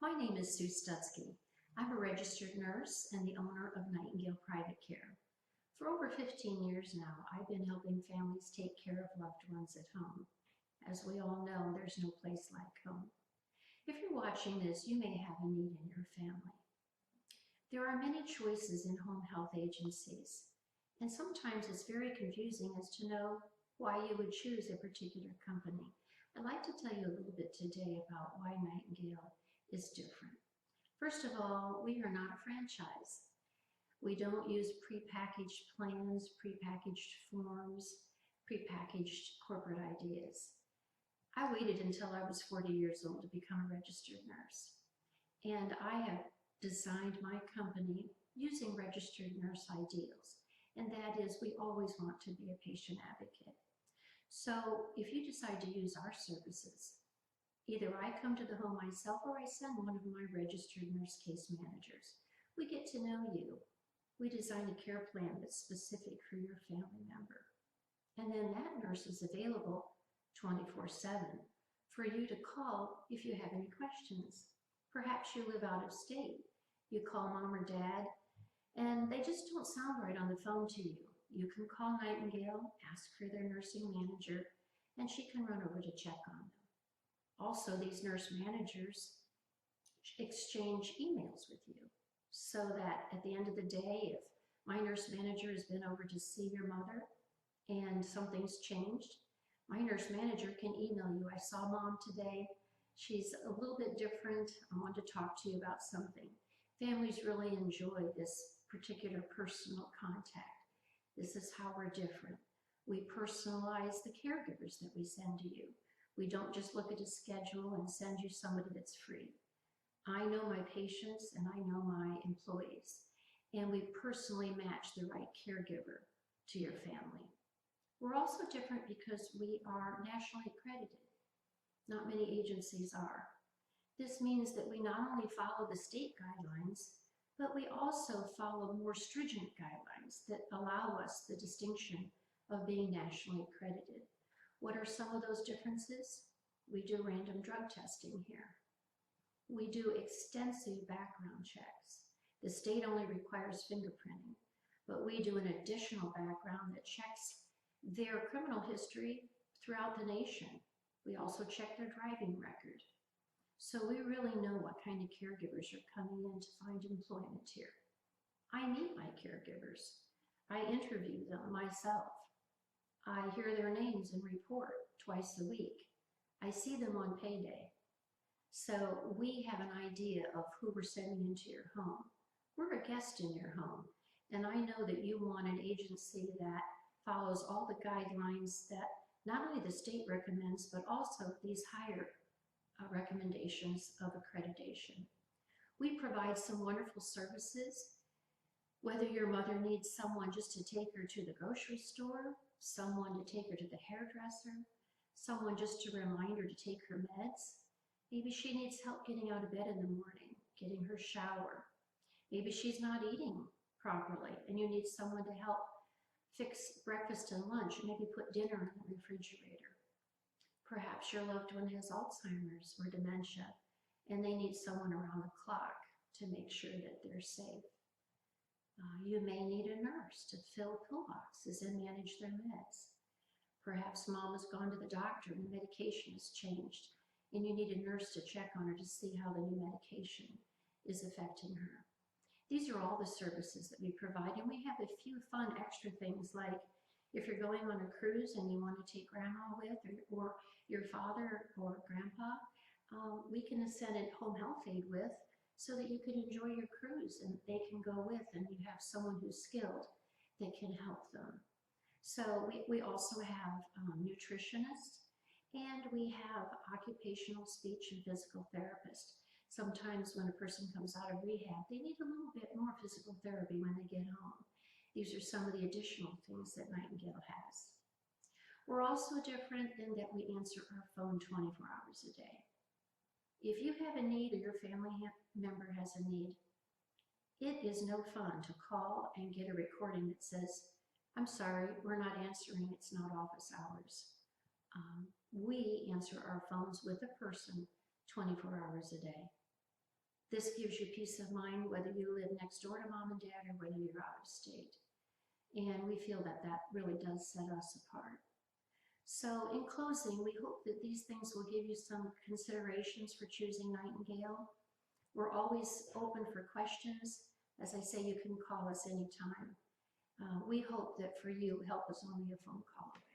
My name is Sue Stutzke. I'm a registered nurse and the owner of Nightingale Private Care. For over 15 years now, I've been helping families take care of loved ones at home. As we all know, there's no place like home. If you're watching this, you may have a need in your family. There are many choices in home health agencies, and sometimes it's very confusing as to know why you would choose a particular company. I'd like to tell you a little bit today about why Nightingale is different. First of all, we are not a franchise. We don't use prepackaged plans, prepackaged forms, prepackaged corporate ideas. I waited until I was 40 years old to become a registered nurse. And I have designed my company using registered nurse ideals. And that is, we always want to be a patient advocate. So if you decide to use our services, either I come to the home myself or I send one of my registered nurse case managers. We get to know you. We design a care plan that's specific for your family member. And then that nurse is available 24/7 for you to call if you have any questions. Perhaps you live out of state. You call mom or dad and they just don't sound right on the phone to you. You can call Nightingale, ask for their nursing manager, and she can run over to check on them. Also, these nurse managers exchange emails with you so that at the end of the day, if my nurse manager has been over to see your mother and something's changed, my nurse manager can email you. I saw mom today. She's a little bit different. I want to talk to you about something. Families really enjoy this particular personal contact. This is how we're different. We personalize the caregivers that we send to you. We don't just look at a schedule and send you somebody that's free. I know my patients and I know my employees, and we personally match the right caregiver to your family. We're also different because we are nationally accredited. Not many agencies are. This means that we not only follow the state guidelines, but we also follow more stringent guidelines that allow us the distinction of being nationally accredited. What are some of those differences? We do random drug testing here. We do extensive background checks. The state only requires fingerprinting, but we do an additional background that checks their criminal history throughout the nation. We also check their driving record. So we really know what kind of caregivers are coming in to find employment here. I meet my caregivers. I interview them myself. I hear their names and report twice a week. I see them on payday. So we have an idea of who we're sending into your home. We're a guest in your home, and I know that you want an agency that follows all the guidelines that not only the state recommends, but also these higher recommendations of accreditation. We provide some wonderful services, whether your mother needs someone just to take her to the grocery store, someone to take her to the hairdresser, someone just to remind her to take her meds. Maybe she needs help getting out of bed in the morning, getting her shower. Maybe she's not eating properly and you need someone to help fix breakfast and lunch, or maybe put dinner in the refrigerator. Perhaps your loved one has Alzheimer's or dementia and they need someone around the clock to make sure that they're safe. You may need a nurse to fill pillboxes and manage their meds. Perhaps mom has gone to the doctor and the medication has changed and you need a nurse to check on her to see how the new medication is affecting her. These are all the services that we provide, and we have a few fun extra things like if you're going on a cruise and you want to take grandma with or your father or grandpa, we can send a home health aide with so that you can enjoy your cruise and they can go with and you have someone who's skilled that can help them. So we also have nutritionists and we have occupational speech and physical therapists. Sometimes when a person comes out of rehab, they need a little bit more physical therapy when they get home. These are some of the additional things that Nightingale has. We're also different in that we answer our phone 24 hours a day. If you have a need or your family member has a need, it is no fun to call and get a recording that says, "I'm sorry, we're not answering, it's not office hours." We answer our phones with a person 24 hours a day. This gives you peace of mind whether you live next door to mom and dad or whether you're out of state. And we feel that that really does set us apart. So in closing, we hope that these things will give you some considerations for choosing Nightingale. We're always open for questions. As I say, you can call us anytime. We hope that for you, help is only a phone call away.